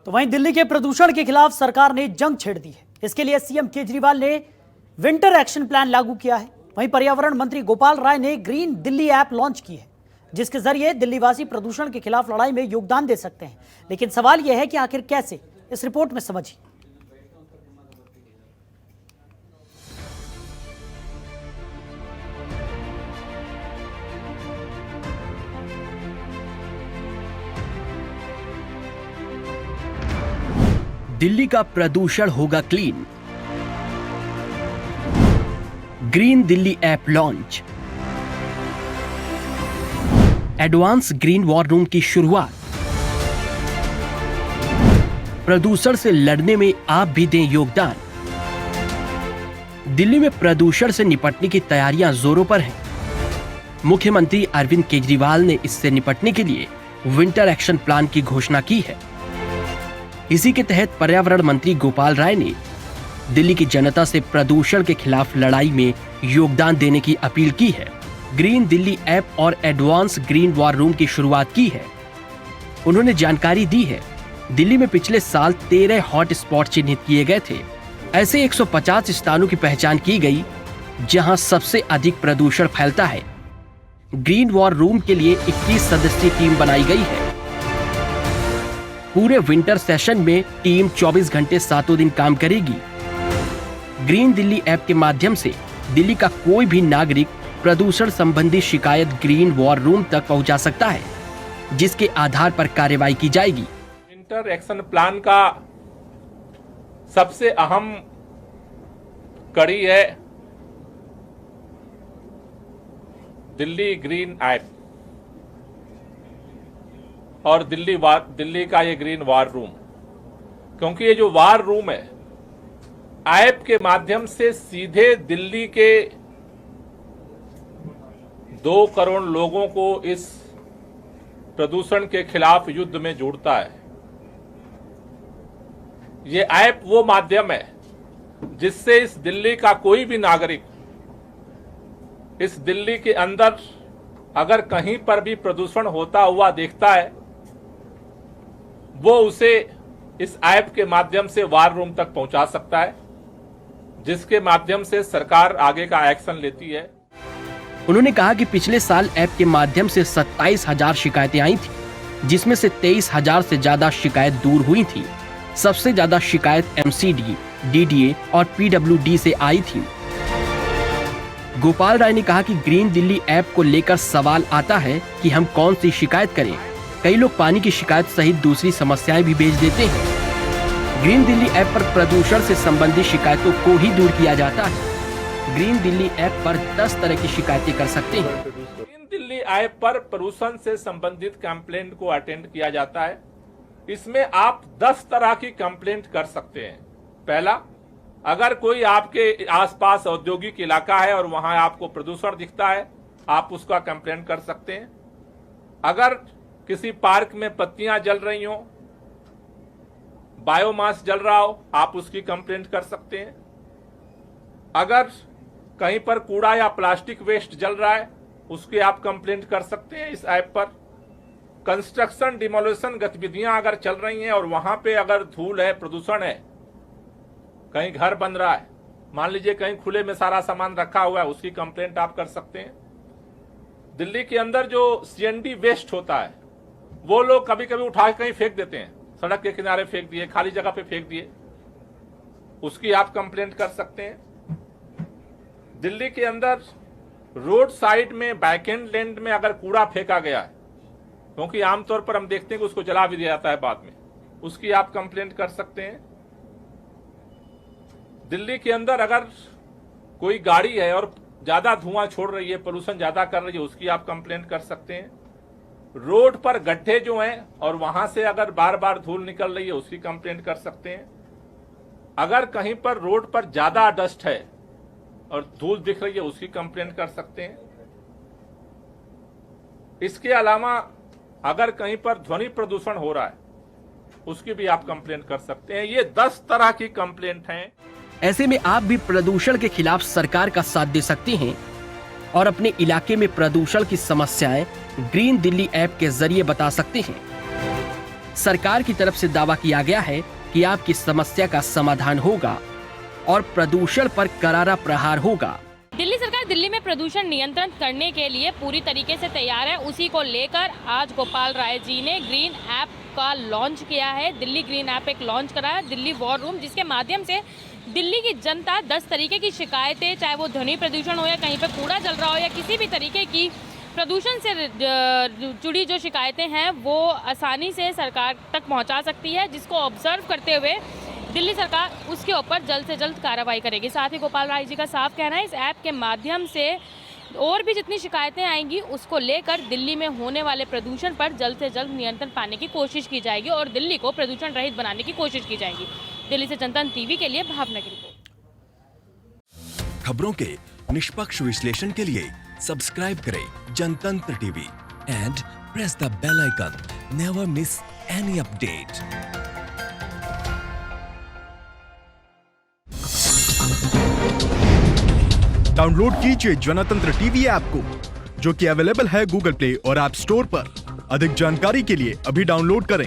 तो वहीं दिल्ली के प्रदूषण के खिलाफ सरकार ने जंग छेड़ दी है। इसके लिए सीएम केजरीवाल ने विंटर एक्शन प्लान लागू किया है। वहीं पर्यावरण मंत्री गोपाल राय ने ग्रीन दिल्ली ऐप लॉन्च की है, जिसके जरिए दिल्लीवासी प्रदूषण के खिलाफ लड़ाई में योगदान दे सकते हैं। लेकिन सवाल यह है कि आखिर कैसे, इस रिपोर्ट में समझिए। दिल्ली का प्रदूषण होगा clean. Green Delhi app launch. Advance green war room की शुरुआत। प्रदूषण से लड़ने में आप भी दें योगदान। दिल्ली में प्रदूषण से निपटने की तैयारियां जोरों पर हैं। मुख्यमंत्री अरविंद केजरीवाल ने इससे निपटने के लिए विंटर एक्शन प्लान की घोषणा की है। इसी के तहत पर्यावरण मंत्री गोपाल राय ने दिल्ली की जनता से प्रदूषण के खिलाफ लड़ाई में योगदान देने की अपील की है। ग्रीन दिल्ली ऐप और एडवांस ग्रीन वॉर रूम की शुरुआत की है। उन्होंने जानकारी दी है, दिल्ली में पिछले साल 13 हॉट स्पॉट चिन्हित किए गए थे। ऐसे 150 स्थानों की पहचान की गई जहां सबसे अधिक प्रदूषण फैलता है। ग्रीन वॉर रूम के लिए 21 सदस्यीय टीम बनाई गई है। पूरे विंटर सेशन में टीम 24 घंटे 7 दिन काम करेगी। ग्रीन दिल्ली ऐप के माध्यम से दिल्ली का कोई भी नागरिक प्रदूषण संबंधी शिकायत ग्रीन वॉर रूम तक पहुंचा सकता है, जिसके आधार पर कार्रवाई की जाएगी। विंटर एक्शन प्लान का सबसे अहम कड़ी है दिल्ली ग्रीन ऐप और दिल्ली का ये ग्रीन वॉर रूम। क्योंकि ये जो वॉर रूम है, ऐप के माध्यम से सीधे दिल्ली के 2 करोड़ लोगों को इस प्रदूषण के खिलाफ युद्ध में जोड़ता है। ये ऐप वो माध्यम है जिससे इस दिल्ली का कोई भी नागरिक इस दिल्ली के अंदर अगर कहीं पर भी प्रदूषण होता हुआ देखता है, वो उसे इस ऐप के माध्यम से वॉर रूम तक पहुंचा सकता है, जिसके माध्यम से सरकार आगे का एक्शन लेती है। उन्होंने कहा कि पिछले साल ऐप के माध्यम से 27,000 शिकायतें आई थी, जिसमें से 23,000 से ज्यादा शिकायत दूर हुई थी। सबसे ज्यादा शिकायत एमसीडी, डीडीए और पीडब्ल्यूडी से आई थी। गोपाल राय ने कहा कि ग्रीन दिल्ली ऐप को लेकर सवाल आता है कि हम कौन सी शिकायत करें। कई लोग पानी की शिकायत सहित दूसरी समस्याएं भी भेज देते हैं। ग्रीन दिल्ली ऐप पर प्रदूषण से संबंधित शिकायतों को ही दूर किया जाता है। ग्रीन दिल्ली ऐप पर 10 तरह की शिकायतें कर सकते हैं। ग्रीन दिल्ली ऐप पर प्रदूषण से संबंधित कंप्लेंट को अटेंड किया जाता है। इसमें आप 10 तरह की कंप्लेंट कर सकते हैं। पहला, अगर कोई आपके आसपास औद्योगिक इलाका है और वहां आपको प्रदूषण दिखता है, आप उसका कंप्लेंट कर सकते हैं। अगर किसी पार्क में पत्तियां जल रही हो, बायोमास जल रहा हो, आप उसकी कंप्लेंट कर सकते हैं। अगर कहीं पर कूड़ा या प्लास्टिक वेस्ट जल रहा है, उसकी आप कंप्लेंट कर सकते हैं इस ऐप पर। कंस्ट्रक्शन डिमोलिशन गतिविधियां अगर चल रही हैं और वहां पे अगर धूल है, प्रदूषण है, कहीं घर बन रहा है, मान लीजिए कहीं खुले में सारा सामान रखा हुआ है, उसकी कंप्लेंट आप कर सकते हैं। दिल्ली के अंदर जो सीएनडी वेस्ट होता है, वो लोग कभी कभी उठा के कहीं फेंक देते हैं, सड़क के किनारे फेंक दिए, खाली जगह पे फेंक दिए, उसकी आप कंप्लेंट कर सकते हैं। दिल्ली के अंदर रोड साइड में बैकएंड लैंड में अगर कूड़ा फेंका गया है, क्योंकि आमतौर पर हम देखते हैं कि उसको जला भी दिया जाता है बाद में, उसकी आप कंप्लेंट कर सकते हैं। दिल्ली के अंदर अगर कोई गाड़ी है और ज्यादा धुआं छोड़ रही है, पोल्यूशन ज्यादा कर रही है, उसकी आप कंप्लेंट कर सकते हैं। रोड पर गड्ढे जो हैं और वहां से अगर बार बार धूल निकल रही है, उसकी कंप्लेंट कर सकते हैं। अगर कहीं पर रोड पर ज्यादा डस्ट है और धूल दिख रही है, उसकी कंप्लेंट कर सकते हैं। इसके अलावा अगर कहीं पर ध्वनि प्रदूषण हो रहा है, उसकी भी आप कंप्लेंट कर सकते हैं। ये 10 तरह की कंप्लेंट हैं। ऐसे में आप भी प्रदूषण के खिलाफ सरकार का साथ दे सकते हैं और अपने इलाके में प्रदूषण की समस्याएं ग्रीन दिल्ली ऐप के जरिए बता सकते हैं। सरकार की तरफ से दावा किया गया है कि आपकी समस्या का समाधान होगा और प्रदूषण पर करारा प्रहार होगा। दिल्ली सरकार दिल्ली में प्रदूषण नियंत्रण करने के लिए पूरी तरीके से तैयार है। उसी को लेकर आज गोपाल राय जी ने ग्रीन ऐप का लॉन्च किया है। दिल्ली ग्रीन ऐप एक लॉन्च करा है, दिल्ली वॉर रूम, जिसके माध्यम से दिल्ली की जनता 10 तरीके की शिकायतें, चाहे वो ध्वनि प्रदूषण हो या कहीं पे कूड़ा जल रहा हो या किसी भी तरीके की प्रदूषण से जुड़ी जो शिकायतें हैं वो आसानी से सरकार तक पहुंचा सकती है, जिसको ऑब्जर्व करते हुए दिल्ली सरकार उसके ऊपर जल्द से जल्द कार्रवाई करेगी। साथ ही गोपाल राय जी का साफ कहना है इस ऐप के माध्यम से और भी जितनी शिकायतें आएंगी उसको लेकर दिल्ली में होने वाले प्रदूषण पर जल्द से जल्द नियंत्रण पाने की कोशिश की जाएगी और दिल्ली को प्रदूषण रहित बनाने की कोशिश की जाएगी। दिल्ली से जनतंत्र टीवी के लिए भावना की रिपोर्ट। खबरों के निष्पक्ष विश्लेषण के लिए सब्सक्राइब करें Jantantra TV and press the bell icon. Never miss any update. Download कीजिए जनतंत्र टीवी ऐप को, जो कि अवेलेबल है गूगल प्ले और ऐप स्टोर पर। अधिक जानकारी के लिए अभी डाउनलोड करें।